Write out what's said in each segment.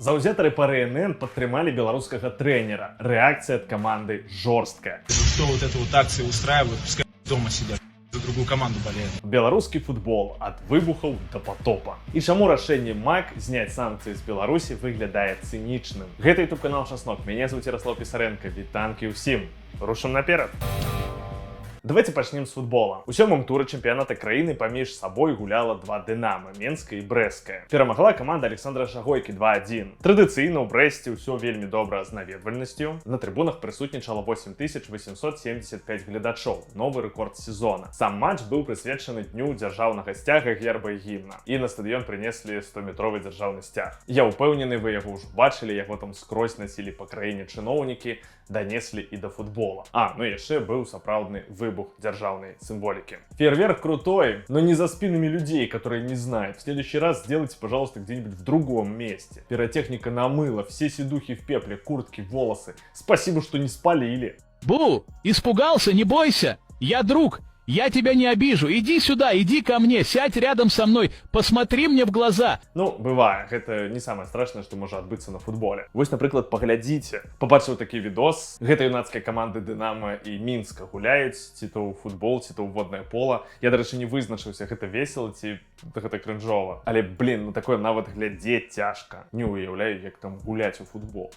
Заўзятары па РНН падтрымалі беларускага трэнера. Рэакцыя ад каманды жорсткая. Что вот это вот акции устраивают, пускай дома сидят, за другую команду болеют. Беларускі футбол ад выбухаў да потопа. І чаму рашэнне МАК зняць санкцыі з Беларусі выглядае цынічным? Гэта YouTube канал Шаснок. Мяне зовут Ярослав Пісаренко. Вітанкі ўсім. Рушым наперад. Давайте пачнем з футбола. У сёмым туры чэмпіяната краіны паміж сабой гуляла два Дынама, Менская і Брэсцкая. Перамагла каманда Александра Шагойкі 2-1. Традыцыйна ў Брэсце ўсё вельмі добра з наведвальнасцю. На трыбунах прысутнічала 8875 гледачоў. Новы рэкорд сезона. Сам матч быў прысвечаны дню дзяржаўнага сцяга, герба і гімна. І на стадыён прынеслі 100-метровы дзяржаўны сцяг. Я ўпэўнены, вы яго ўжо бачылі, яго там скрозь насілі па краіне чыноўнікі, данеслі і да футбола. Ну яшчэ быў сапраўдны выбух дзяржаўнай символики. Фейерверк крутой, но не за спинами людей, которые не знают. В следующий раз сделайте, пожалуйста, где-нибудь в другом месте. Пиротехника намыла, все седухи в пепле, куртки, волосы. Спасибо, что не спалили. Бу, испугался, не бойся. Я друг. Я тебя не обижу. Иди сюда, иди ко мне, сядь рядом со мной, посмотри мне в глаза. Ну, бывае, гэта не самае страшнае, што можа адбыцца на футболе. Вось, напрыклад, паглядзіце. Побачыў такі відос. Гэта юнацкія каманды Дынама і Мінска гуляюць, ці то ў футбол, ці то ў воднае пола. Я, дарэчы, не вызначыўся, гэта весела ці гэта крынжова. Але, блин, на такое нават глядзець цяжка. Не уяўляю, як там гуляць у футбол.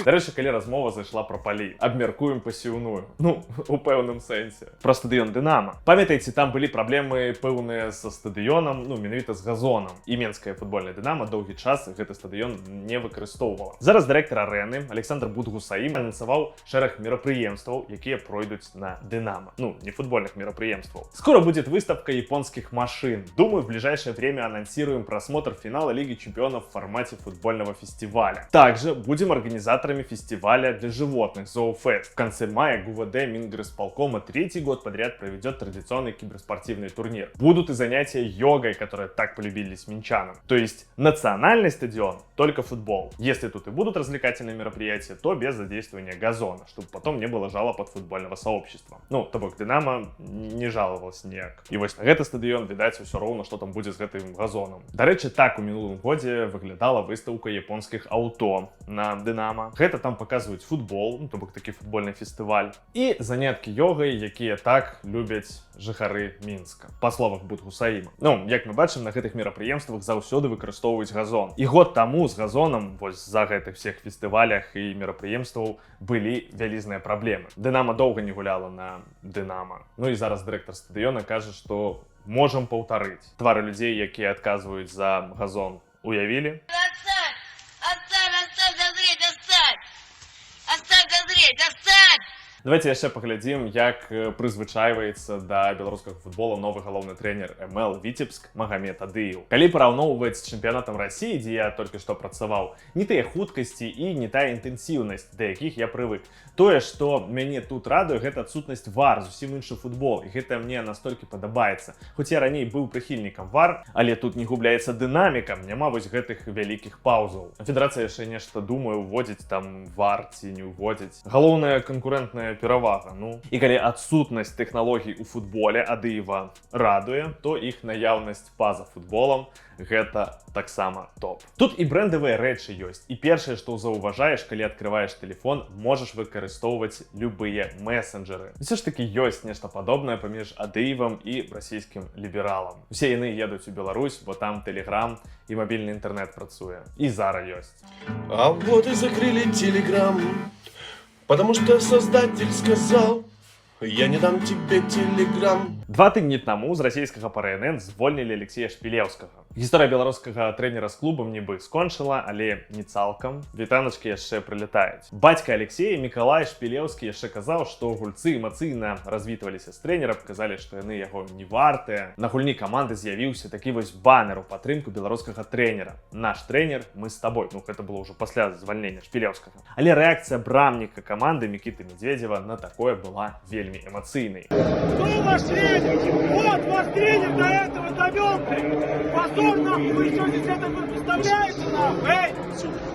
Дарэчы, калі размова зайшла пра палі, абмяркуем пасіўную. Ну, у пэўным сэнсе. Пра стадыён Дынама. Памятаеце, там былі праблемы пэўныя са стадыёнам, ну, менавіта з газонам. І Менская футбольная Дынама доўгі час гэты стадыён не выкарыстоўвала. Зараз дырэктар арэны Александр Будгусаім анансаваў шэраг мерапрыемстваў, якія пройдуць на Дынама. Ну, не футбольных мерапрыемстваў. Скоро будет выставка японских машин. Думаю, в ближайшее время анонсируем просмотр финала Лиги Чемпионов в формате футбольного фестиваля. Также будем организаторами фестиваля для животных Зоофест. В конце мая ГУВД Мингрисполкома третий год подряд проведет традиционный киберспортивный турнир. Будут и занятия йогой, которые так полюбились минчанам. То есть национальный стадион, только футбол. Если тут и будут развлекательные мероприятия, то без задействования газона, чтобы потом не было жалоб от футбольного сообщества. Ну, то бок Дынама не жаловался ніяк. И вось на гэты стадион, видать, все ровно, что там будет с гэтым газоном. Дарэчы, так у мінулым годзе выглядала выставка японских ауто на Дынама. Гэта там показваюць футбол, ну, то бок такі футбольны фестываль. І заняткі йогай, якія так любяць жыхары Мінска. Па словах Будгусаіма. Ну, як мы бачым, на гэтых мерапрыемствах заўсёды выкарыстоўваюць газон. І год таму з газонам, вось за гэтых всех фестывалях і мерапрыемстваў былі вялізныя праблемы. Дынама доўга не гуляла на Дынама. Ну і зараз дырэктар стадыёна кажа, што можам паўтарыць. Твары людзей, якія адказваюць за газон, уявілі? Давайте яшчэ паглядзім, як прызвычайваецца да беларускага футбола новы галоўны трэнер МЛ Віцебск Магамед Адыеў. Калі параўноўваць з чэмпіянатам Расіі, дзе я толькі што працаваў, не тыя хуткасці і не тая інтэнсіўнасць, да якіх я прывык. Тое, што мяне тут радуе, гэта адсутнасць ВАР, зусім іншы футбол, і гэта мне настолькі падабаецца. Хоць я раней быў прыхільнікам ВАР, але тут не губляецца дынаміка, няма вось гэтых вялікіх паўзаў. Федэрацыя яшчэ нешта думае уводзіць там ВАР ці не уводзіць. Галоўная канкурэнтная перавага. Ну, і калі адсутнасць тэхналогій у футболе Адыева радуе, то іх наяўнасць па-за футболам гэта таксама топ. Тут і брэндавыя рэчы ёсць. І першае, што заўважаеш, калі адкрываеш телефон, можаш выкарыстоўваць любыя месенджеры. Усё ж такі ёсць нешта падобнае паміж Адыевам і расійскім лібералам. Усе яны едуць у Беларусь, бо там Телеграм і мабільны інтэрнэт працуе. І Зара ёсць. А вот и закрыли Телеграм, потому что создатель сказал: я не дам тебе Телеграм. 2 тыдні таму з расійскага па РНН звольнілі Алексея Шпілеўскага. Гісторыя беларускага трэнера з клубам нібы скончыла, але не цалкам. Вітаначкі яшчэ прылятаюць. Бацька Алексея, Мікалай Шпілеўскі, яшчэ казаў, што гульцы эмацыйна развітваліся з трэнерам, казалі, што яны яго не вартыя. На гульні каманды з'явіўся такі вось банер у падтрымку беларускага трэнера. Наш трэнер, мы з табой. Ну, гэта было ўжо пасля звальнення Шпілеўскага. Але рэакцыя брамніка каманды Мікіты Медведзева на такое была вельмі эмацыйнай. Кто ваш тренер? Вот ваш тренер до этого довел, позор, нахуй, вы что здесь это представляете, нахуй, эй?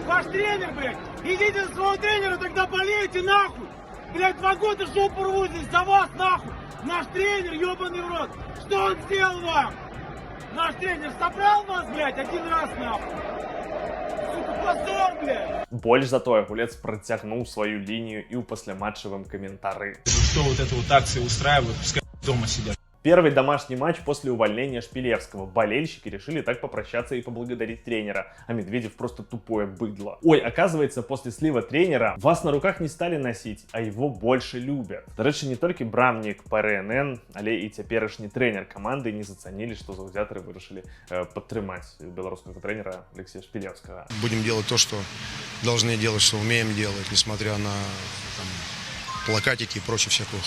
Ваш тренер, блядь, идите за своего тренера, тогда болейте, нахуй. Блядь, 2 года жопу рвут здесь за вас, нахуй. Наш тренер, ебаный в рот, что он сделал вам? Наш тренер собрал вас, блядь, 1 раз, нахуй. Больш за тое, гулец працягнуў сваю лінію і ў пасляматчавым каментары. Кто вот это вот акции устраивает, пускай дома сидят. Первый домашний матч после увольнения Шпилевского. Болельщики решили так попрощаться и поблагодарить тренера. А Медведев просто тупое быдло. Ой, оказывается, после слива тренера вас на руках не стали носить, а его больше любят. До речі, не толькі брамнік ПРНН, але і цяперашні тренер команды не зацанили, что заўзятары вырашылі падтрымаць беларускага тренера Алексея Шпилевского. Будем делать то, что должны делать, что умеем делать, несмотря на там, плакатики и прочее всякую.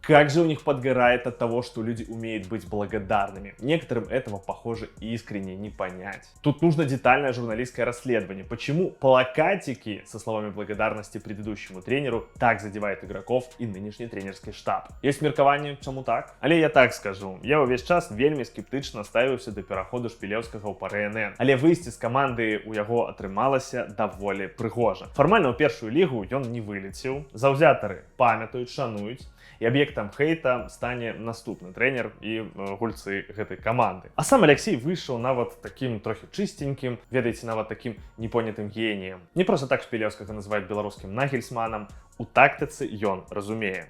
Как же у них подгорает от того, что люди умеют быть благодарными. Некоторым этого, похоже, искренне не понять. Тут нужно детальное журналистское расследование. Почему плакатики со словами благодарности предыдущему тренеру так задевают игроков и нынешний тренерский штаб? Есть меркование, чему так? Але я так скажу. Я увесь час вельмі скептычна ставіўся до пераходу Шпілеўскага ў ПРНН. Але выйсці з каманды у яго атрымалася даволі прыгожа. Фармальна ў першую лігу ён не вылецеў. Заўзятары памятаюць, шануюць. І аб'ектам хейта стане наступны тренер і гульцы гэтай каманды. А сам Алексей выйшаў нават таким трохі чыстенькім, ведаеце, нават таким непонятым геніем. Не просто так Шпілеўскага называюць беларускім Нагельсманам, у тактыцы ён разумее.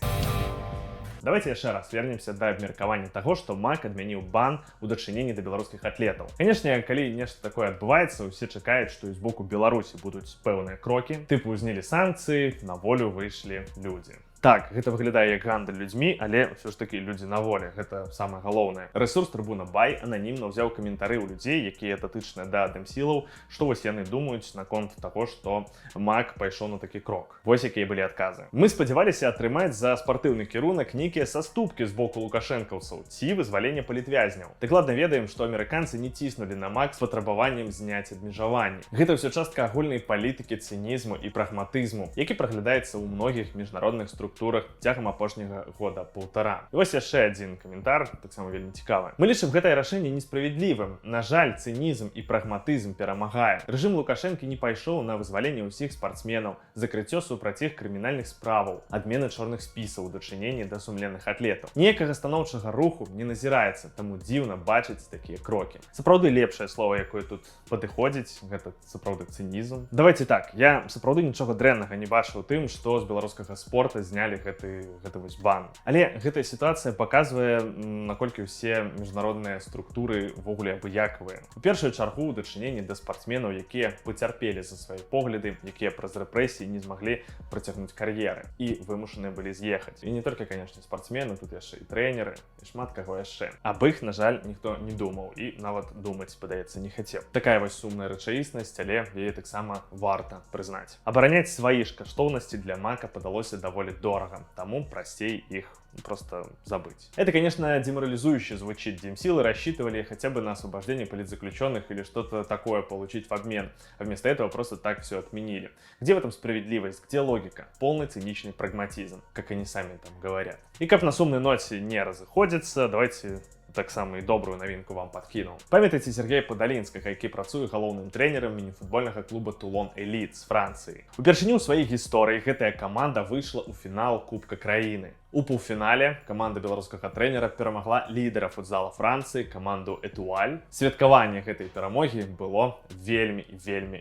Давайте яшчэ раз вернемся да абмеркавання таго, што МАК адмяніў бан у дачыненні да беларускіх атлетаў. Канешне, калі нешта такое адбываецца, усе чакаюць, што і з боку Беларусі будуць пэўныя крокі, тыпу знялі санкцыі, на волю выйшлі людзі. Так, гэта выглядае як гандаль людзьмі, але ўсё ж такі людзі на волі, гэта самае галоўнае. Рэсурс Трыбуна Бай ананімна ўзяў каментары ў людзей, якія датычныя да дэмсілаў, што вось яны думаюць наконт таго, што МАК пайшоў на такі крок. Вось якія былі адказы. Мы спадзяваліся атрымаць за спартыўны кірунак нейкія саступкі з боку лукашэнкаўцаў ці вызвалення палітвязняў. Дакладна ведаем, што амерыканцы не ціснулі на МАК з патрабаваннем зняць абмежаванні. Гэта ўсё частка агульнай палітыкі цынізму і прагматызму, які праглядаецца ў многіх міжнародных структурах цягам апошняга года-паўтара. І вось яшчэ адзін каментар, таксама вельмі цікавы. Мы лічым гэтае рашэнне несправядлівым. На жаль, цынізм і прагматызм перамагае. Рэжым Лукашэнкі не пайшоў на вызваленне ўсіх спартсменаў, закрыццё супраць іх крымінальных справаў, адмены чорных спісаў у дачыненні да сумленных атлетаў. Ніякага станоўчага руху не назіраецца, таму дзіўна бачыць такія крокі. Сапраўды лепшае слово, якое тут падыходзіць, гэта сапраўды цынізм. Давайте так, я сапраўды нічога дрэннага не бачу ў тым, што з беларускага спорта знялі гэты вось бан. Але гэтая сітуацыя паказвае, наколькі ўсе міжнародныя структуры ввогуле абыякавыя. У першую чаргу ў дачыненні да спартсменаў, якія пацярпелі за свае погляды, якія праз рэпрэсіі не змаглі працягнуць кар'еры і вымушаныя былі з'ехаць. І не толькі, канешне, спартсмены, тут яшчэ і трэнеры, і шмат каго яшчэ. Аб іх, на жаль, ніхто не думаў і нават думаць, падаецца, не хацеў. Такая вось сумная рэчаіснасць, але яе таксама варта прызнаць. Абараняць свае ж каштоўнасці для МАКа падалося даволі дорого, тому простей их просто забыть. Это, конечно, деморализующе звучит. Демсилы рассчитывали хотя бы на освобождение политзаключенных или что-то такое получить в обмен, а вместо этого просто так все отменили. Где в этом справедливость, где логика? Полный циничный прагматизм, как они сами там говорят. И как на сумной ноте не разыходится, давайте так само і добрую навінку вам падкінуў. Памятаеце Сергея Падалінскага, які працуе галоўным трэнерам мініфутбольнага клуба Тулон Эліт з Францыі. Упершыню ў сваёй гісторыі гэтая каманда выйшла ў фінал Кубка краіны. У паўфінале каманда беларускага трэнера перамагла лідара футзала Францыі, каманду Этуаль. Святкаванне гэтай перамогі было вельмі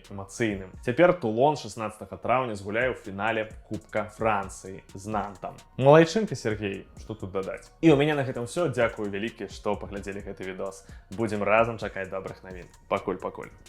эмацыйным. Цяпер Тулон 16 траўня згуляе ў фінале Кубка Францыі з Нантам. Малайчынка, Сергей, што тут дадаць? І ў мяне на гэтым все. Дзякую вялікі, што паглядзелі гэты відос. Будзем разам чакаць добрых навін. Пакуль.